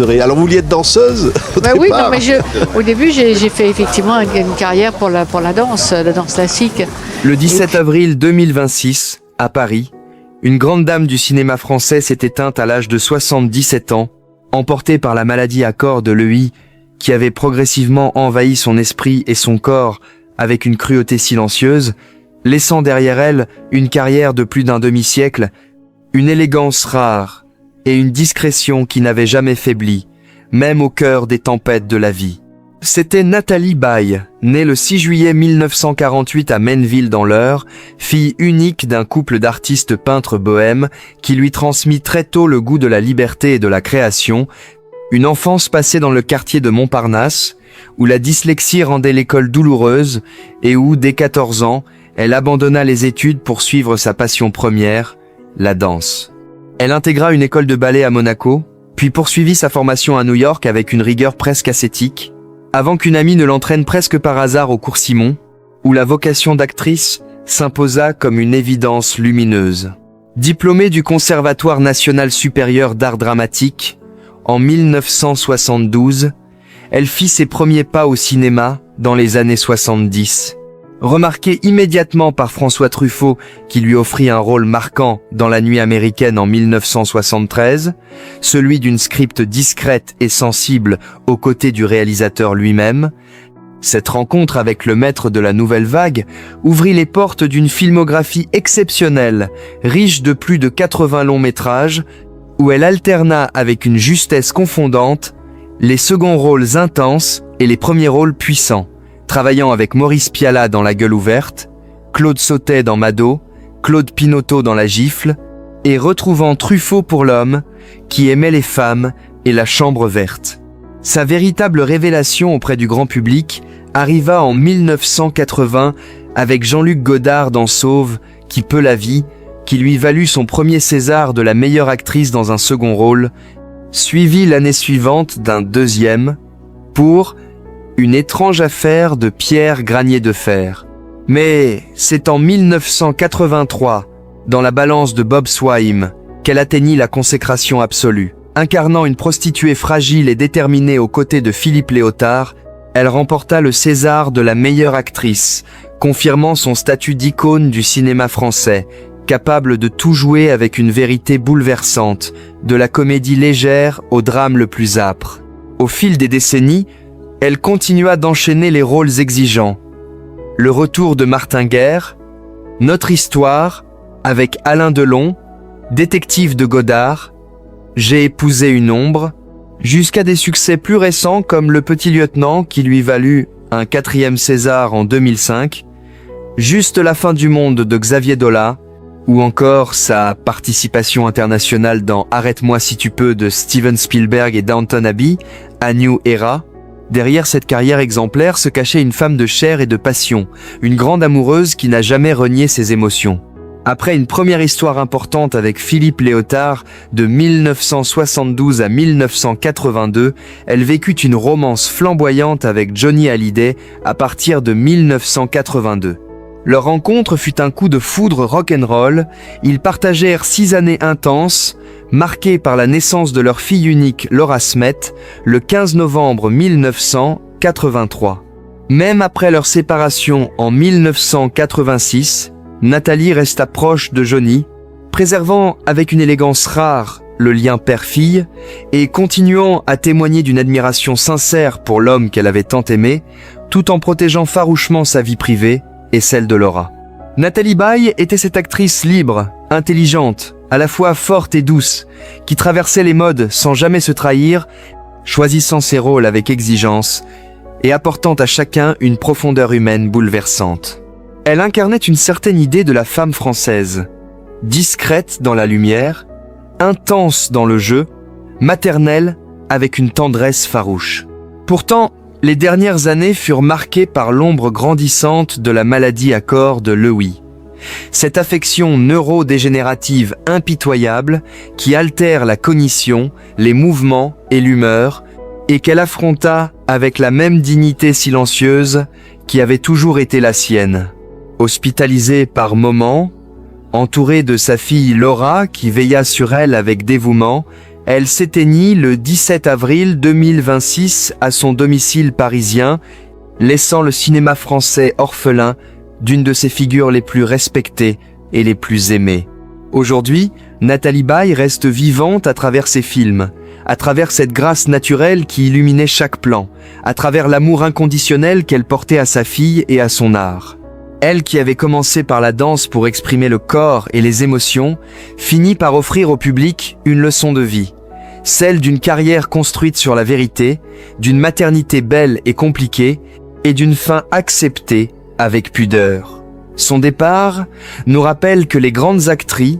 serez. Alors vous vouliez être danseuse au Oui, départ? non, mais au début, j'ai fait effectivement une carrière pour la danse classique. Le 17 avril 2026, à Paris, une grande dame du cinéma français s'est éteinte à l'âge de 77 ans, emportée par la maladie à corps de l'EI qui avait progressivement envahi son esprit et son corps avec une cruauté silencieuse, laissant derrière elle une carrière de plus d'un demi-siècle, une élégance rare et une discrétion qui n'avait jamais faibli, même au cœur des tempêtes de la vie. C'était Nathalie Baye, née le 6 juillet 1948 à Mainville dans l'Eure, fille unique d'un couple d'artistes peintres bohèmes qui lui transmit très tôt le goût de la liberté et de la création, une enfance passée dans le quartier de Montparnasse, où la dyslexie rendait l'école douloureuse et où, dès 14 ans, elle abandonna les études pour suivre sa passion première, la danse. Elle intégra une école de ballet à Monaco, puis poursuivit sa formation à New York avec une rigueur presque ascétique, avant qu'une amie ne l'entraîne presque par hasard au cours Simon, où la vocation d'actrice s'imposa comme une évidence lumineuse. Diplômée du Conservatoire national supérieur d'art dramatique, en 1972, elle fit ses premiers pas au cinéma dans les années 70. Remarquée immédiatement par François Truffaut, qui lui offrit un rôle marquant dans La Nuit américaine en 1973, celui d'une script discrète et sensible aux côtés du réalisateur lui-même, cette rencontre avec le maître de la nouvelle vague ouvrit les portes d'une filmographie exceptionnelle, riche de plus de 80 longs métrages, où elle alterna avec une justesse confondante les seconds rôles intenses et les premiers rôles puissants, travaillant avec Maurice Pialat dans La Gueule ouverte, Claude Sautet dans Mado, Claude Pinoteau dans La Gifle, et retrouvant Truffaut pour L'Homme, qui aimait les femmes et La Chambre verte. Sa véritable révélation auprès du grand public arriva en 1980 avec Jean-Luc Godard dans Sauve, qui peut la vie, qui lui valut son premier César de la meilleure actrice dans un second rôle, suivi l'année suivante d'un deuxième, pour Une étrange affaire de Pierre Granier de Fer. Mais c'est en 1983, dans La balance de Bob Swaim, qu'elle atteignit la consécration absolue. Incarnant une prostituée fragile et déterminée aux côtés de Philippe Léotard, elle remporta le César de la meilleure actrice, confirmant son statut d'icône du cinéma français, capable de tout jouer avec une vérité bouleversante, de la comédie légère au drame le plus âpre. Au fil des décennies, elle continua d'enchaîner les rôles exigeants. Le retour de Martin Guerre, Notre histoire, avec Alain Delon, Détective de Godard, J'ai épousé une ombre, jusqu'à des succès plus récents comme Le Petit Lieutenant qui lui valut un 4e César en 2005, Juste la fin du monde de Xavier Dolan, ou encore sa participation internationale dans Arrête-moi si tu peux de Steven Spielberg et Downton Abbey, A New Era. Derrière cette carrière exemplaire se cachait une femme de chair et de passion, une grande amoureuse qui n'a jamais renié ses émotions. Après une première histoire importante avec Philippe Léotard de 1972 à 1982, elle vécut une romance flamboyante avec Johnny Hallyday à partir de 1982. Leur rencontre fut un coup de foudre rock'n'roll. Ils partagèrent 6 années intenses, marquées par la naissance de leur fille unique Laura Smet, le 15 novembre 1983. Même après leur séparation en 1986, Nathalie resta proche de Johnny, préservant avec une élégance rare le lien père-fille et continuant à témoigner d'une admiration sincère pour l'homme qu'elle avait tant aimé, tout en protégeant farouchement sa vie privée et celle de Laura. Nathalie Baye était cette actrice libre, intelligente, à la fois forte et douce, qui traversait les modes sans jamais se trahir, choisissant ses rôles avec exigence et apportant à chacun une profondeur humaine bouleversante. Elle incarnait une certaine idée de la femme française, discrète dans la lumière, intense dans le jeu, maternelle avec une tendresse farouche. Pourtant, les dernières années furent marquées par l'ombre grandissante de la maladie à corps de Lewy. Cette affection neurodégénérative impitoyable qui altère la cognition, les mouvements et l'humeur, et qu'elle affronta avec la même dignité silencieuse qui avait toujours été la sienne. Hospitalisée par moments, entourée de sa fille Laura qui veilla sur elle avec dévouement, Elle s'éteignit le 17 avril 2026 à son domicile parisien, laissant le cinéma français orphelin d'une de ses figures les plus respectées et les plus aimées. Aujourd'hui, Nathalie Baye reste vivante à travers ses films, à travers cette grâce naturelle qui illuminait chaque plan, à travers l'amour inconditionnel qu'elle portait à sa fille et à son art. Elle qui avait commencé par la danse pour exprimer le corps et les émotions, finit par offrir au public une leçon de vie, celle d'une carrière construite sur la vérité, d'une maternité belle et compliquée, et d'une fin acceptée avec pudeur. Son départ nous rappelle que les grandes actrices